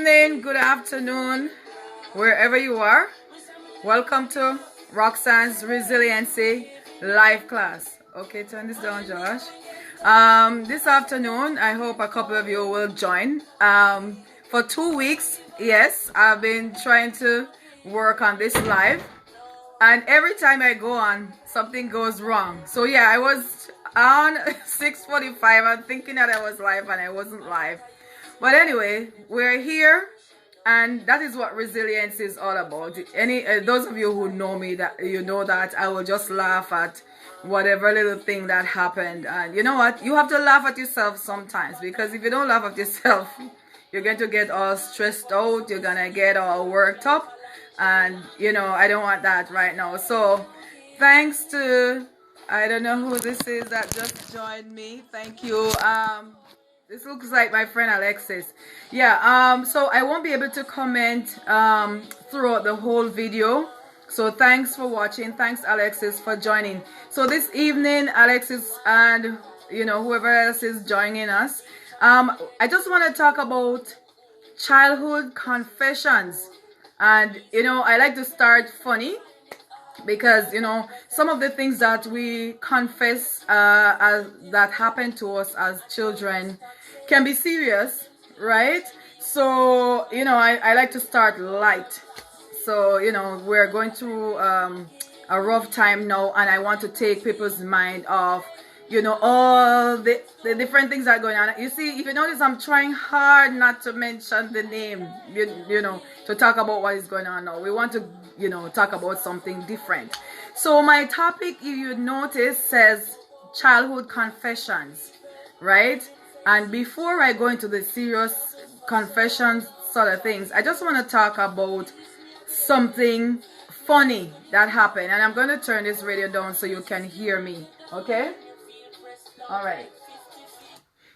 evening, good afternoon, wherever you are. Welcome to Roxanne's Resiliency Live class. Okay, turn this down, Josh. This afternoon, I hope a couple of you will join. For 2 weeks, yes, I've been trying to work on this live. And every time I go on, something goes wrong. So yeah, I was on 6:45. I'm thinking that I was live and I wasn't live. But anyway, we're here, and that is what resilience is all about. Those of you who know me, that you know that I will just laugh at whatever little thing that happened. And you know what? You have to laugh at yourself sometimes, because if you don't laugh at yourself, you're going to get all stressed out. You're gonna get all worked up, and you know I don't want that right now. So thanks to, I don't know who this is that just joined me. Thank you. This looks like my friend Alexis. Yeah, so I won't be able to comment throughout the whole video. So thanks for watching. Thanks, Alexis, for joining. So this evening, Alexis and whoever else is joining us, I just want to talk about childhood confessions. And I like to start funny, because some of the things that we confess that happened to us as children can be serious, right? So I like to start light. So we're going through a rough time now, and I want to take people's mind off all the different things that are going on. You see, if you notice, I'm trying hard not to mention the name, to talk about what is going on now. We want to talk about something different. So my topic, if you notice, says childhood confessions, right? And before I go into the serious confessions sort of things, I just want to talk about something funny that happened. And I'm going to turn this radio down so you can hear me, okay? All right.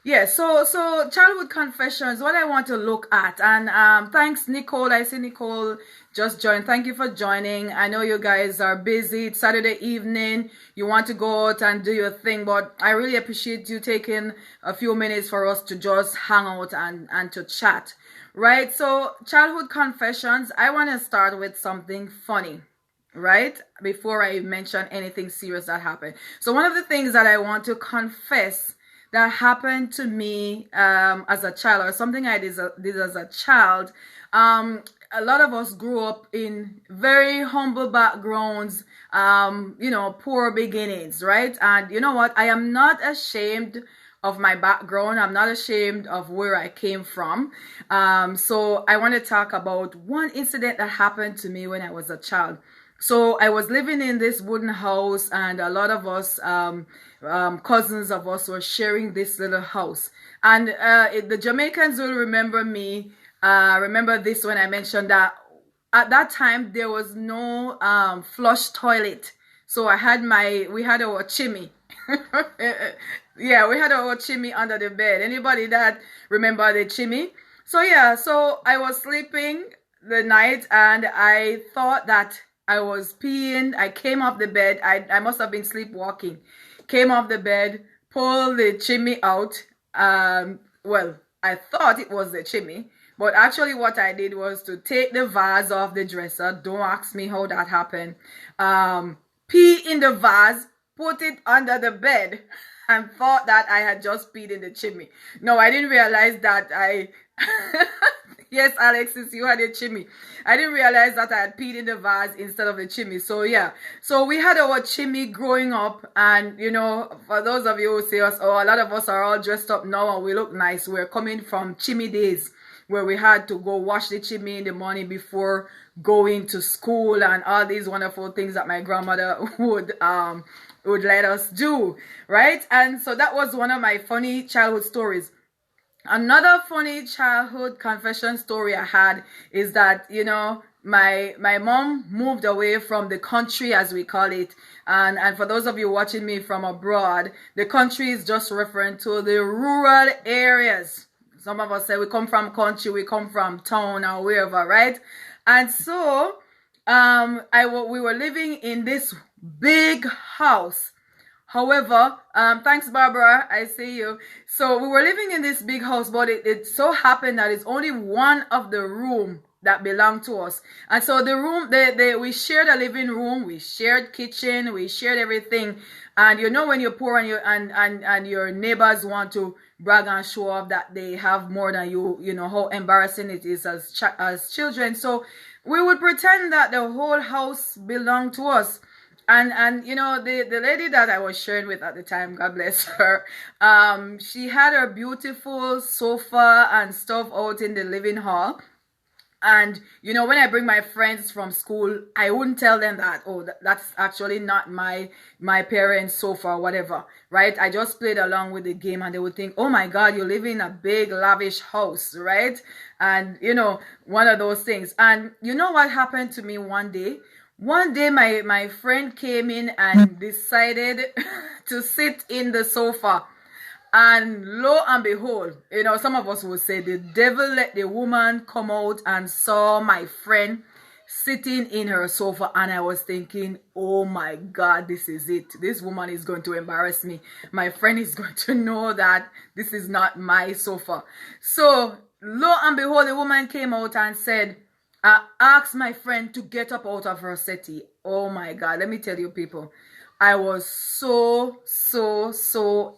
Yeah, so childhood confessions, what I want to look at. And thanks, Nicole. I see Nicole just joined. Thank you for joining. I know you guys are busy. It's Saturday evening. You want to go out and do your thing, but I really appreciate you taking a few minutes for us to just hang out and to chat, right? So childhood confessions, I want to start with something funny, right? Before I mention anything serious that happened. So one of the things that I want to confess that happened to me as a child, or something I did as a child. A lot of us grew up in very humble backgrounds, poor beginnings, right? And you know what? I am not ashamed of my background. I'm not ashamed of where I came from. So I want to talk about one incident that happened to me when I was a child. So I was living in this wooden house, and a lot of us, cousins of us, were sharing this little house. And the Jamaicans will remember me. Remember this when I mentioned that at that time there was no flush toilet. So we had our chimney. Yeah, we had our chimney under the bed. Anybody that remember the chimney? So yeah, so I was sleeping the night, and I thought that I was peeing. I came off the bed. I must have been sleepwalking. Came off the bed, pulled the chimney out. Well, I thought it was the chimney, but actually what I did was to take the vase off the dresser. Don't ask me how that happened. Pee in the vase, put it under the bed, and thought that I had just peed in the chimney. No, I didn't realize that I... Yes, Alexis, you had a chimney. I didn't realize that I had peed in the vase instead of the chimney. So yeah, so we had our chimney growing up, and for those of you who say us, a lot of us are all dressed up now and we look nice. We're coming from chimney days where we had to go wash the chimney in the morning before going to school, and all these wonderful things that my grandmother would let us do, right? And so that was one of my funny childhood stories. Another funny childhood confession story I had is that, my mom moved away from the country, as we call it. And for those of you watching me from abroad, the country is just referring to the rural areas. Some of us say we come from country, we come from town or wherever, right? And so we were living in this big house. However, thanks, Barbara. I see you. So we were living in this big house, but it so happened that it's only one of the room that belonged to us. And so the room, we shared a living room, we shared kitchen, we shared everything. And you know when you're poor and and your neighbors want to brag and show off that they have more than you, you know how embarrassing it is as children. So we would pretend that the whole house belonged to us. And you know, the lady that I was sharing with at the time, God bless her, she had her beautiful sofa and stuff out in the living hall. And you know, when I bring my friends from school, I wouldn't tell them that, oh, that's actually not my parents' sofa or whatever, right? I just played along with the game, and they would think, oh my God, you live in a big lavish house, right? And you know, one of those things. And you know what happened to me one day? One day, my friend came in and decided to sit in the sofa. And lo and behold, you know, some of us would say the devil let the woman come out and saw my friend sitting in her sofa. And I was thinking, oh my God, this is it. This woman is going to embarrass me. My friend is going to know that this is not my sofa. So lo and behold, the woman came out and said, I asked my friend to get up out of her settee. Oh my God, let me tell you people, I was so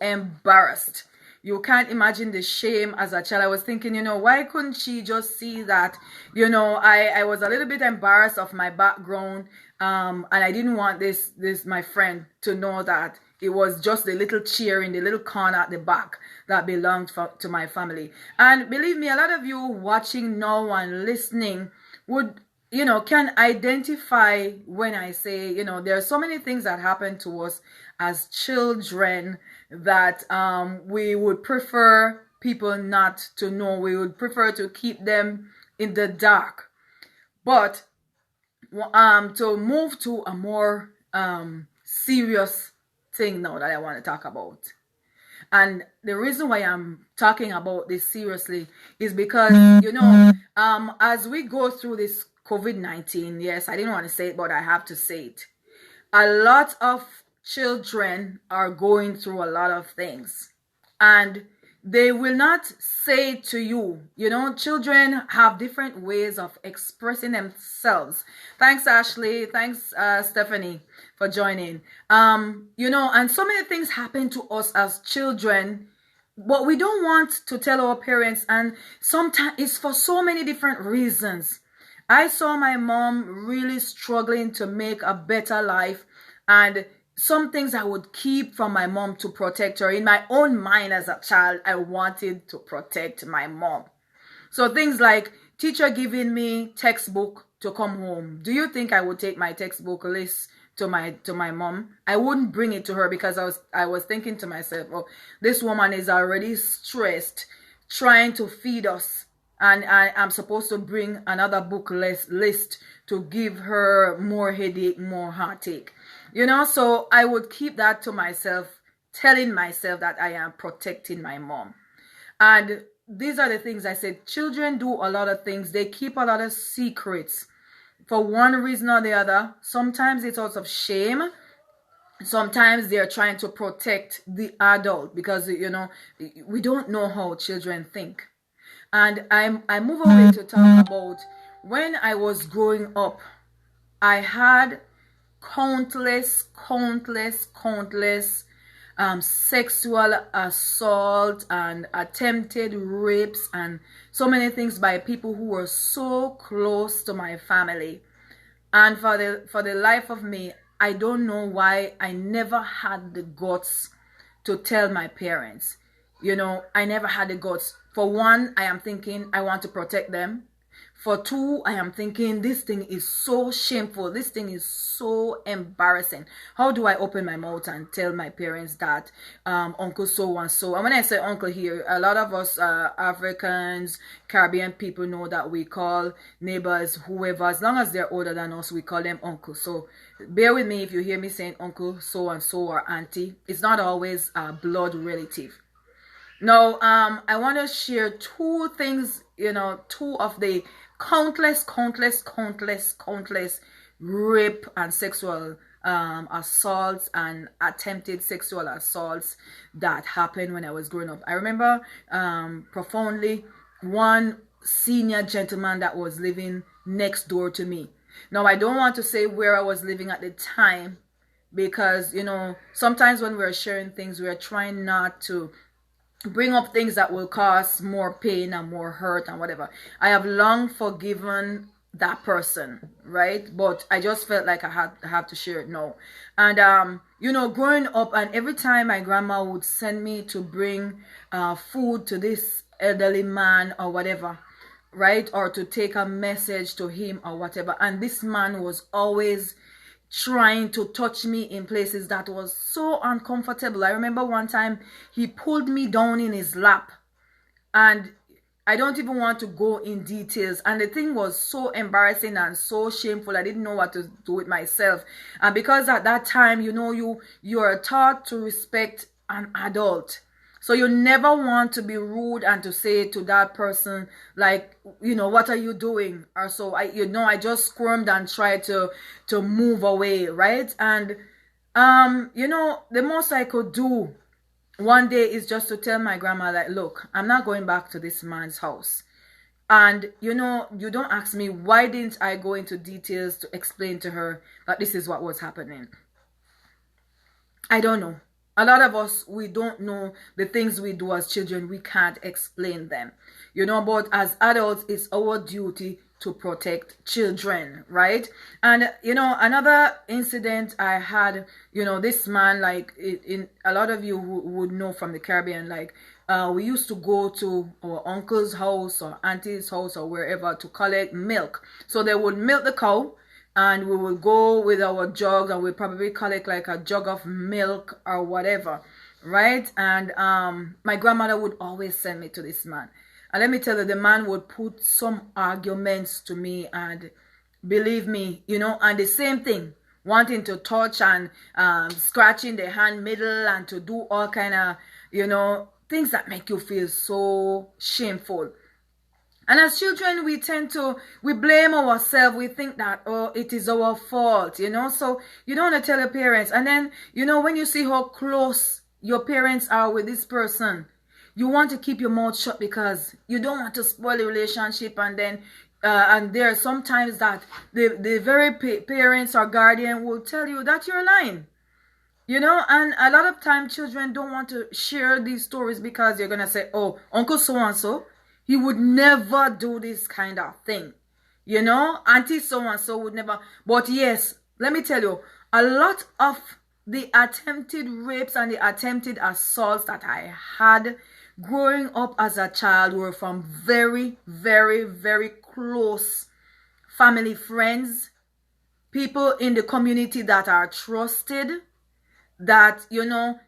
embarrassed. You can't imagine the shame as a child. I was thinking, you know, why couldn't she just see that, you know, I was a little bit embarrassed of my background, and I didn't want this my friend to know that it was just the little chair in the little corner at the back that belonged to my family. And believe me, a lot of you watching now and listening would, you know, can identify when I say, you know, there are so many things that happen to us as children that we would prefer people not to know. We would prefer to keep them in the dark. But to move to a more serious thing now that I want to talk about. And the reason why I'm talking about this seriously is because, you know, as we go through this COVID-19, yes, I didn't want to say it, but I have to say it. A lot of children are going through a lot of things. And they will not say to you, you know, children have different ways of expressing themselves. Thanks, Ashley. Thanks, Stephanie, for joining. You know, and so many things happen to us as children, but we don't want to tell our parents. And sometimes it's for so many different reasons. I saw my mom really struggling to make a better life, and some things I would keep from my mom to protect her. In my own mind as a child, I wanted to protect my mom. So things like teacher giving me textbook to come home. Do you think I would take my textbook list to my mom? I wouldn't bring it to her because I was thinking to myself, oh, this woman is already stressed trying to feed us. And I'm supposed to bring another book list to give her more headache, more heartache. You know, so I would keep that to myself, telling myself that I am protecting my mom. And these are the things I said. Children do a lot of things. They keep a lot of secrets for one reason or the other. Sometimes it's out of shame. Sometimes they're trying to protect the adult because, you know, we don't know how children think. And I move away to talk about when I was growing up, I had countless sexual assault and attempted rapes and so many things by people who were so close to my family. And for the life of me, I don't know why I never had the guts to tell my parents. You know, I never had the guts. For one, I am thinking I want to protect them. For two, I am thinking this thing is so shameful. This thing is so embarrassing. How do I open my mouth and tell my parents that uncle so and so? And when I say uncle here, a lot of us Africans, Caribbean people know that we call neighbors, whoever, as long as they're older than us, we call them uncle. So bear with me if you hear me saying uncle so and so or auntie. It's not always a blood relative. Now, I want to share two things, you know, two of the countless rape and sexual assaults and attempted sexual assaults that happened when I was growing up. I remember profoundly one senior gentleman that was living next door to me. Now, I don't want to say where I was living at the time, because, you know, sometimes when we're sharing things, we're trying not to bring up things that will cause more pain and more hurt and whatever. I have long forgiven that person, right? But I just felt like I have to share it now. And you know, growing up, and every time my grandma would send me to bring food to this elderly man or whatever, right, or to take a message to him or whatever, and this man was always trying to touch me in places that was so uncomfortable. I remember one time he pulled me down in his lap, and I don't even want to go in details, and the thing was so embarrassing and so shameful. I didn't know what to do with myself. And because at that time, you know, you're taught to respect an adult, so you never want to be rude and to say to that person, like, you know, what are you doing? Or so I just squirmed and tried to move away, right? And you know, the most I could do one day is just to tell my grandma, like, look, I'm not going back to this man's house. And, you know, you don't ask me why didn't I go into details to explain to her that this is what was happening. I don't know. A lot of us, we don't know the things we do as children. We can't explain them, you know, but as adults, it's our duty to protect children, right? And, you know, another incident I had, you know, this man, like, in a lot of you would know from the Caribbean, like, we used to go to our uncle's house or auntie's house or wherever to collect milk. So they would milk the cow, and we would go with our jug, and we'd probably collect like a jug of milk or whatever, right? And my grandmother would always send me to this man. And let me tell you, the man would put some arguments to me, and believe me, you know, and the same thing, wanting to touch and scratching the hand middle and to do all kind of, you know, things that make you feel so shameful. And as children, we blame ourselves. We think that, oh, it is our fault, you know. So you don't want to tell your parents. And then, you know, when you see how close your parents are with this person, you want to keep your mouth shut because you don't want to spoil the relationship. And then, and there are sometimes that the very parents or guardian will tell you that you're lying. You know, and a lot of time children don't want to share these stories because you're going to say, oh, Uncle so-and-so, he would never do this kind of thing. You know, Auntie so-and-so would never. But yes, let me tell you, a lot of the attempted rapes and the attempted assaults that I had growing up as a child were from very, very, very close family friends, people in the community that are trusted, that, you know,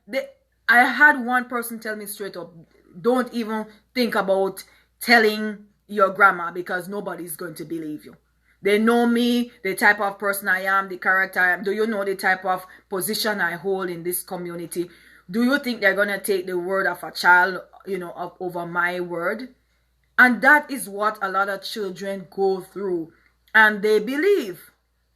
I had one person tell me straight up, don't even think about telling your grandma because nobody's going to believe you. They know me, the type of person I am, the character I am. Do you know the type of position I hold in this community? Do you think they're going to take the word of a child, you know, over my word? And that is what a lot of children go through. And they believe.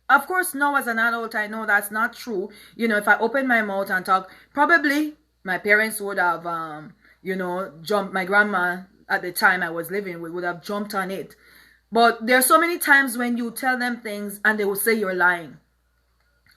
Of course, now as an adult, I know that's not true. You know, if I open my mouth and talk, probably my parents would have, you know, jumped. My grandma at the time I was living with would have jumped on it. But there are so many times when you tell them things and they will say you're lying.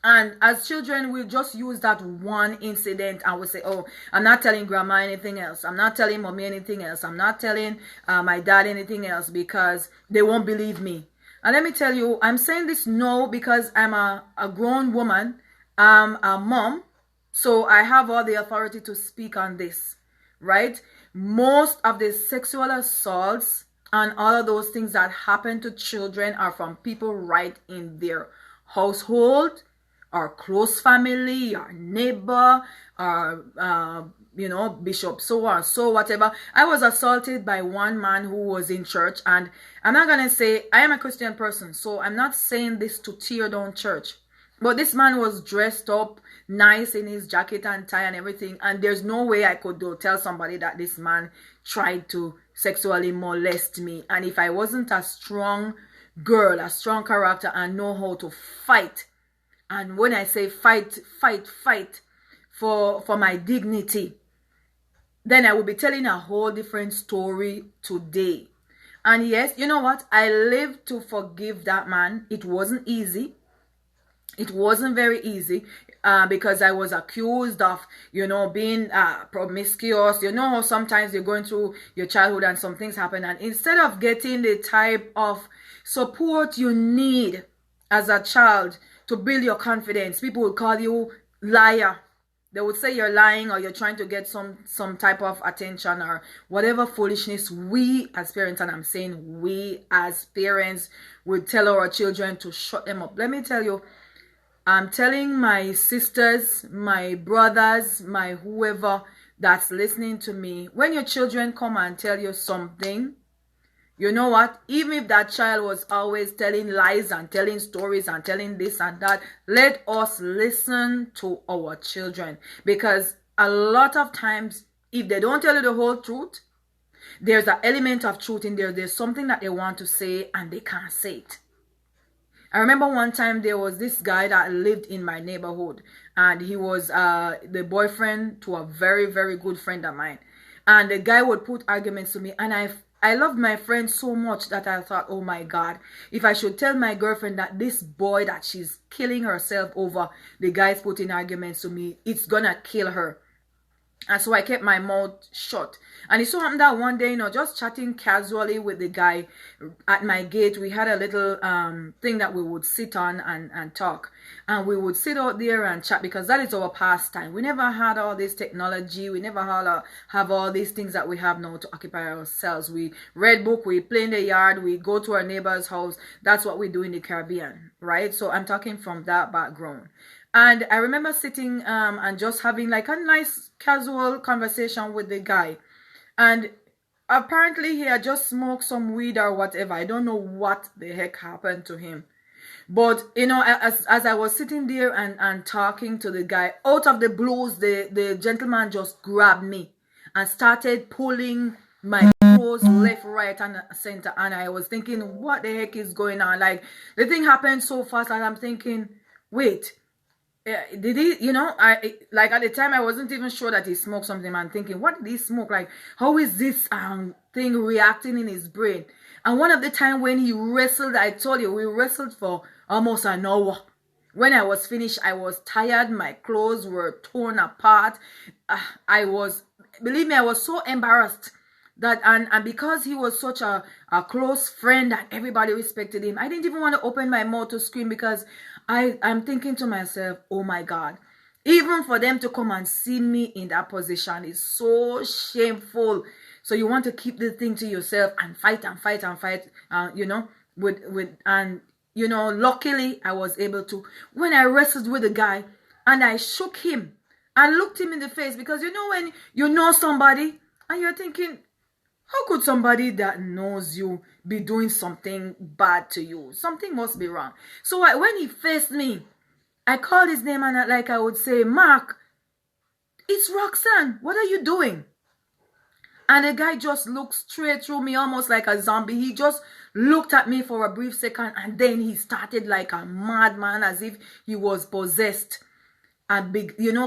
And as children, we just use that one incident and we say, oh, I'm not telling grandma anything else. I'm not telling mommy anything else. I'm not telling my dad anything else because they won't believe me. And let me tell you, I'm saying this no because I'm a grown woman. I'm a mom. So I have all the authority to speak on this, right? Most of the sexual assaults and all of those things that happen to children are from people right in their household, or close family, or neighbor, or you know, bishop, so on, so whatever. I was assaulted by one man who was in church, and I'm not gonna say, I am a Christian person, so I'm not saying this to tear down church. But this man was dressed up nice in his jacket and tie and everything, and there's no way I could tell somebody that this man tried to sexually molest me. And if I wasn't a strong girl, a strong character, and know how to fight, And when I say fight for my dignity, then I will be telling a whole different story today. And yes, you know what? I lived to forgive that man. It wasn't easy. It wasn't very easy because I was accused of, being promiscuous. You know how sometimes you're going through your childhood and some things happen. And instead of getting the type of support you need as a child to build your confidence, people will call you liar. They would say you're lying or you're trying to get some type of attention or whatever foolishness. We as parents, and I'm saying we as parents, would tell our children to shut them up. Let me tell you, I'm telling my sisters, my brothers, my whoever that's listening to me, when your children come and tell you something, you know what? Even if that child was always telling lies and telling stories and telling this and that, let us listen to our children. Because a lot of times, if they don't tell you the whole truth, there's an element of truth in there. There's something that they want to say and they can't say it. I remember one time there was this guy that lived in my neighborhood. And he was the boyfriend to a very, very good friend of mine. And the guy would put arguments to me. And I loved my friend so much that I thought, oh my God, if I should tell my girlfriend that this boy that she's killing herself over, the guy's putting arguments to me, it's gonna kill her. And so I kept my mouth shut. And it so happened that one day, just chatting casually with the guy at my gate, we had a little thing that we would sit on and talk. And we would sit out there and chat because that is our pastime. We never had all this technology. We never have all these things that we have now to occupy ourselves. We read book, we play in the yard, we go to our neighbor's house. That's what we do in the Caribbean, right? So I'm talking from that background. And I remember sitting and just having like a nice casual conversation with the guy. And apparently he had just smoked some weed or whatever. I don't know what the heck happened to him. But, as I was sitting there and talking to the guy, out of the blues, the gentleman just grabbed me and started pulling my clothes left, right, and center. And I was thinking, what the heck is going on? Like, the thing happened so fast that I'm thinking, wait. Did he, I like at the time I wasn't even sure that he smoked something. I'm thinking, what did he smoke? Like, how is this thing reacting in his brain? And one of the time when he wrestled, I told you, we wrestled for almost an hour. When I was finished, I was tired. My clothes were torn apart. Believe me, I was so embarrassed that, and because he was such a close friend and everybody respected him, I didn't even want to open my mouth to scream because I'm thinking to myself, oh my God, even for them to come and see me in that position is so shameful. So you want to keep the thing to yourself and fight and fight and fight, luckily I was able to, when I wrestled with the guy and I shook him and looked him in the face, because when you know somebody and you're thinking, how could somebody that knows you be doing something bad to you? Something must be wrong. So when he faced me, I called his name and I would say, Mark, it's Roxanne. What are you doing? And the guy just looked straight through me, almost like a zombie. He just looked at me for a brief second and then he started like a madman, as if he was possessed. And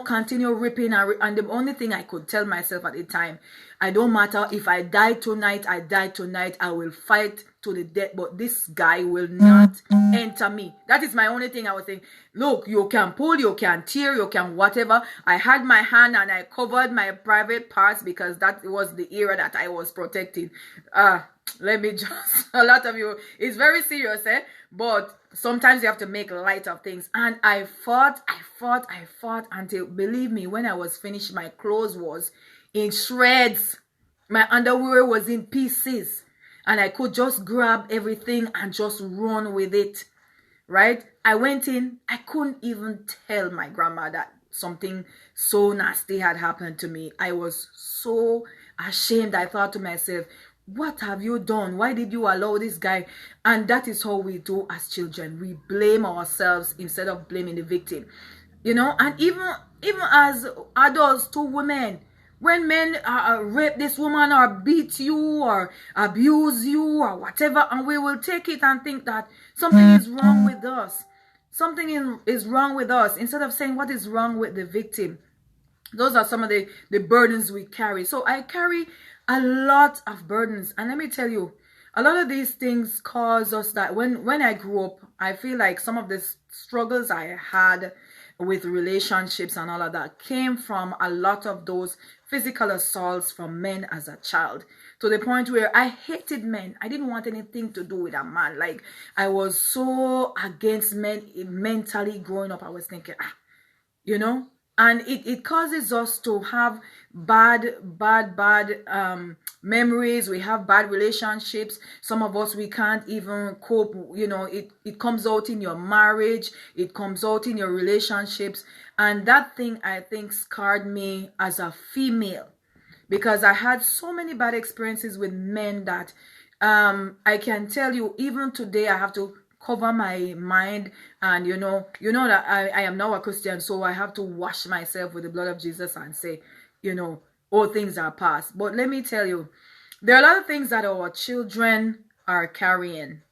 continue ripping and the only thing I could tell myself at the time, I don't matter if I die tonight, I will fight to the death, but this guy will not enter me. That is my only thing I was saying. Look, you can pull, you can tear, you can whatever. I had my hand and I covered my private parts because that was the area that I was protecting. Let me just, a lot of you, it's very serious, but sometimes you have to make light of things. And I fought until, believe me, when I was finished, my clothes was in shreds. My underwear was in pieces. And I could just grab everything and just run with it. Right? I went in. I couldn't even tell my grandma that something so nasty had happened to me. I was so ashamed. I thought to myself, what have you done? Why did you allow this guy? And that is how we do as children. We blame ourselves instead of blaming the victim. And even as adults, to women, when men rape this woman or beat you or abuse you or whatever, and we will take it and think that something is wrong with us. something is wrong with us, instead of saying what is wrong with the victim. Those are some of the burdens we carry. So I carry a lot of burdens. And let me tell you, a lot of these things cause us that when I grew up, I feel like some of the struggles I had with relationships and all of that came from a lot of those physical assaults from men as a child, to the point where I hated men. I didn't want anything to do with a man. Like, I was so against men mentally growing up. I was thinking, you know, and it causes us to have bad memories. We have bad relationships. Some of us, we can't even cope. You know, it comes out in your marriage, it comes out in your relationships. And that thing, I think, scarred me as a female, because I had so many bad experiences with men that I can tell you, even today, I have to cover my mind. And you know that I am now a Christian, so I have to wash myself with the blood of Jesus and say, you know, all things are past. But let me tell you, there are a lot of things that our children are carrying,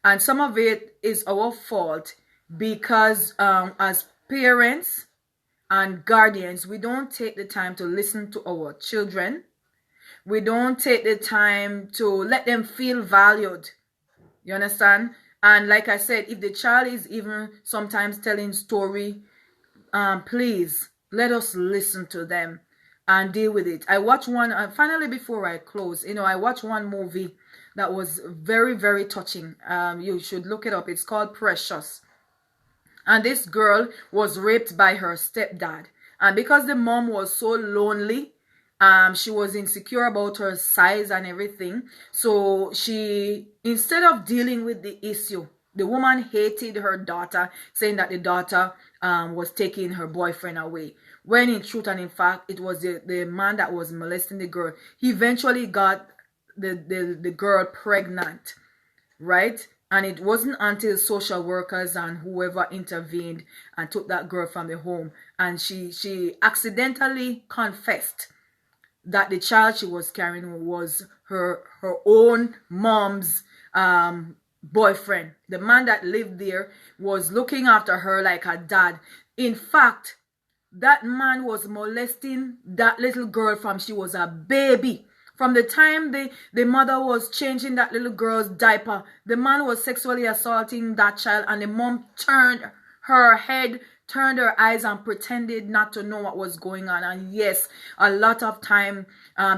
and some of it is our fault, because as parents and guardians, we don't take the time to listen to our children. We don't take the time to let them feel valued. You understand? And like I said, if the child is even sometimes telling story, please let us listen to them and deal with it. I watched one, finally, before I close, you know, I watched one movie that was very, very touching. You should look it up. It's called Precious. And this girl was raped by her stepdad. And because the mom was so lonely, she was insecure about her size and everything. So she, instead of dealing with the issue, the woman hated her daughter, saying that the daughter was taking her boyfriend away. When in truth and in fact, it was the man that was molesting the girl. He eventually got the girl pregnant, right? And it wasn't until social workers and whoever intervened and took that girl from the home. And she accidentally confessed that the child she was carrying was her own mom's boyfriend. The man that lived there was looking after her like a dad. In fact, that man was molesting that little girl from she was a baby. From the time the mother was changing that little girl's diaper, the man was sexually assaulting that child, and the mom turned her head, turned her eyes, and pretended not to know what was going on. And yes, a lot of time,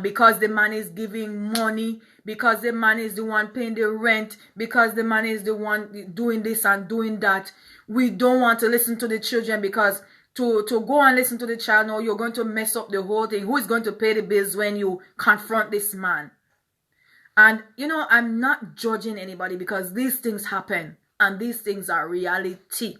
because the man is giving money, because the man is the one paying the rent, because the man is the one doing this and doing that, we don't want to listen to the children, because to go and listen to the child, no, you're going to mess up the whole thing. Who is going to pay the bills when you confront this man? And, you know, I'm not judging anybody, because these things happen and these things are reality,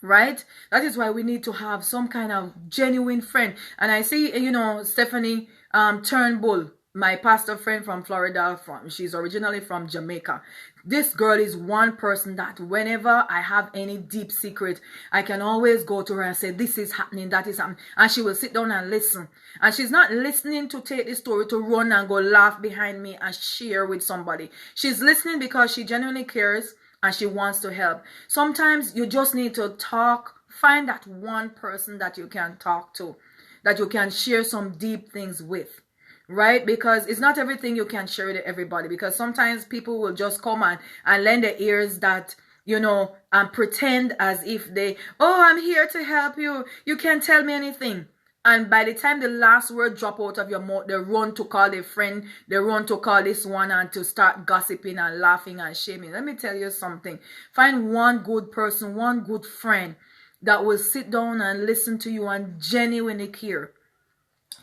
right? That is why we need to have some kind of genuine friend. And I see, you know, Stephanie Turnbull, my pastor friend from Florida, she's originally from Jamaica. This girl is one person that whenever I have any deep secret, I can always go to her and say, this is happening, that is happening. And she will sit down and listen. And she's not listening to take the story to run and go laugh behind me and share with somebody. She's listening because she genuinely cares and she wants to help. Sometimes you just need to talk. Find that one person that you can talk to, that you can share some deep things with. Right? Because it's not everything you can share with everybody, because sometimes people will just come and lend their ears that, you know, and pretend as if they, oh, I'm here to help you, you can't tell me anything. And by the time the last word drop out of your mouth, they run to call a friend, they run to call this one and to start gossiping and laughing and shaming. Let me tell you something. Find one good person, one good friend that will sit down and listen to you and genuinely care.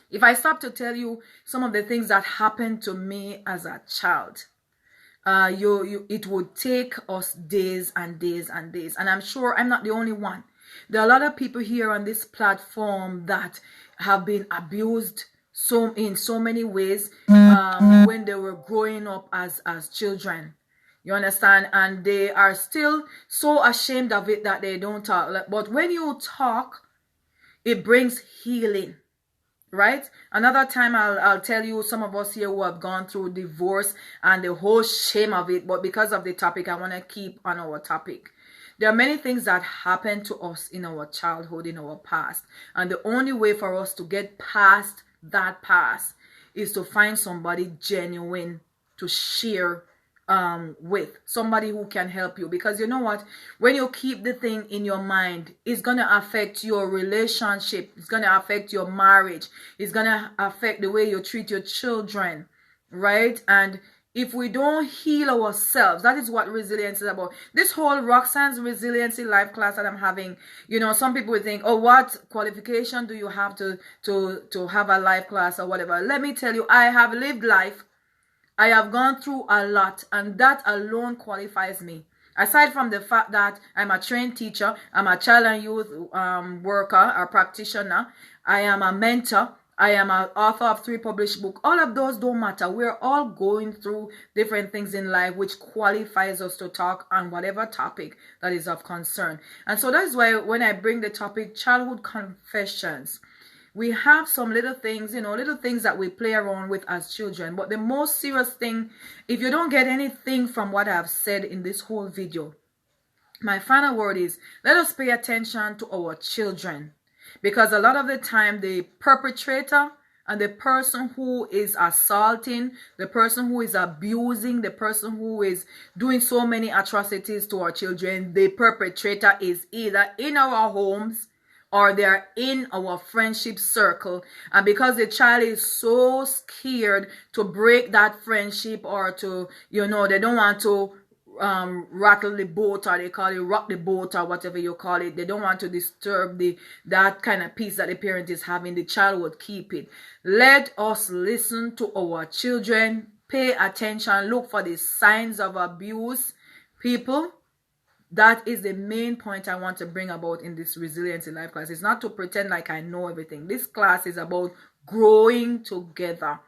If I stop to tell you some of the things that happened to me as a child, it would take us days and days and days. And I'm sure I'm not the only one. There are a lot of people here on this platform that have been abused in so many ways when they were growing up as children. You understand? And they are still so ashamed of it that they don't talk. But when you talk, it brings healing. Right? Another time I'll tell you some of us here who have gone through divorce and the whole shame of it. But because of the topic, I want to keep on our topic. There are many things that happen to us in our childhood, in our past. And the only way for us to get past that past is to find somebody genuine to share with, somebody who can help you. Because you know what, when you keep the thing in your mind, it's gonna affect your relationship, it's gonna affect your marriage, it's gonna affect the way you treat your children, right? And if we don't heal ourselves, that is what resilience is about. This whole Roxanne's Resiliency Life class that I'm having, you know, some people would think, oh, what qualification do you have to have a life class or whatever? Let me tell you, I have lived life. I have gone through a lot, and that alone qualifies me. Aside from the fact that I'm a trained teacher, I'm a child and youth worker or practitioner, I am a mentor, I am an author of 3 published books. All of those don't matter. We're all going through different things in life which qualifies us to talk on whatever topic that is of concern. And so that's why when I bring the topic childhood confessions, we have some little things, you know, little things that we play around with as children. But the most serious thing, if you don't get anything from what I've said in this whole video, my final word is, let us pay attention to our children. Because a lot of the time, the perpetrator and the person who is assaulting, the person who is abusing, the person who is doing so many atrocities to our children, the perpetrator is either in our homes or they're in our friendship circle. And because the child is so scared to break that friendship, or to, you know, they don't want to rattle the boat, or they call it rock the boat, or whatever you call it. They don't want to disturb that kind of peace that the parent is having. The child would keep it. Let us listen to our children. Pay attention. Look for the signs of abuse. People, that is the main point I want to bring about in this Resiliency Life class. It's not to pretend like I know everything. This class is about growing together,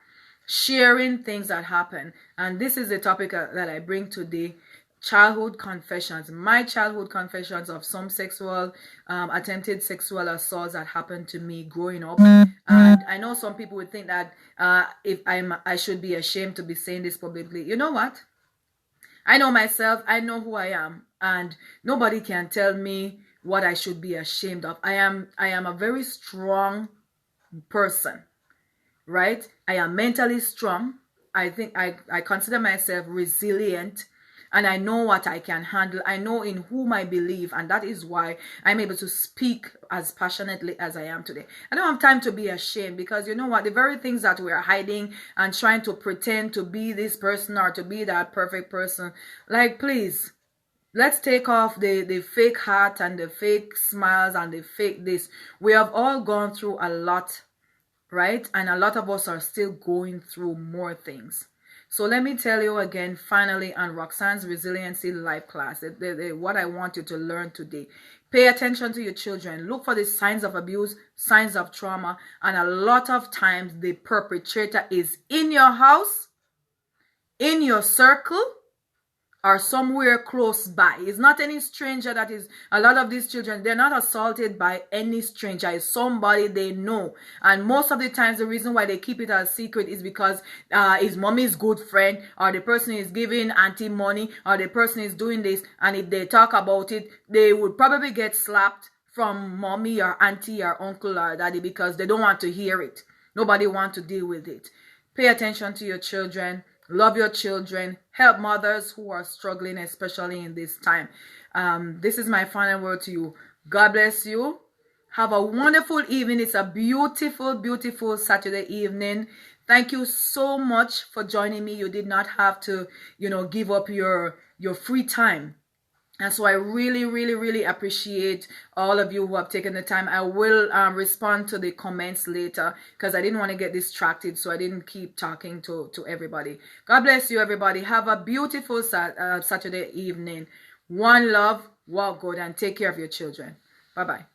sharing things that happen. And this is the topic that I bring today. Childhood confessions. My childhood confessions of some sexual, attempted sexual assaults that happened to me growing up. And I know some people would think that I should be ashamed to be saying this publicly. You know what? I know myself. I know who I am. And nobody can tell me what I should be ashamed of. I am a very strong person, right? I am mentally strong. I think I consider myself resilient, and I know what I can handle. I know in whom I believe, and that is why I'm able to speak as passionately as I am today. I don't have time to be ashamed, because you know what? The very things that we are hiding and trying to pretend to be this person or to be that perfect person, like, please, let's take off the fake heart and the fake smiles and the fake this. We have all gone through a lot, right? And a lot of us are still going through more things. So let me tell you again, finally, on Roxanne's Resiliency Life class, what I want you to learn today. Pay attention to your children. Look for the signs of abuse, signs of trauma. And a lot of times the perpetrator is in your house, in your circle, or somewhere close by. It's not any stranger that is. A lot of these children, they're not assaulted by any stranger. It's somebody they know. And most of the times, the reason why they keep it as secret is because his mommy's good friend, or the person is giving auntie money, or the person is doing this. And if they talk about it, they would probably get slapped from mommy or auntie or uncle or daddy, because they don't want to hear it. Nobody wants to deal with it. Pay attention to your children. Love your children. Help mothers who are struggling, especially in this time. This is my final word to you. God bless you. Have a wonderful evening. It's a beautiful, beautiful Saturday evening. Thank you so much for joining me. You did not have to, give up your free time. And so I really, really, really appreciate all of you who have taken the time. I will respond to the comments later, because I didn't want to get distracted, so I didn't keep talking to everybody. God bless you, everybody. Have a beautiful Saturday evening. One love, walk good, and take care of your children. Bye-bye.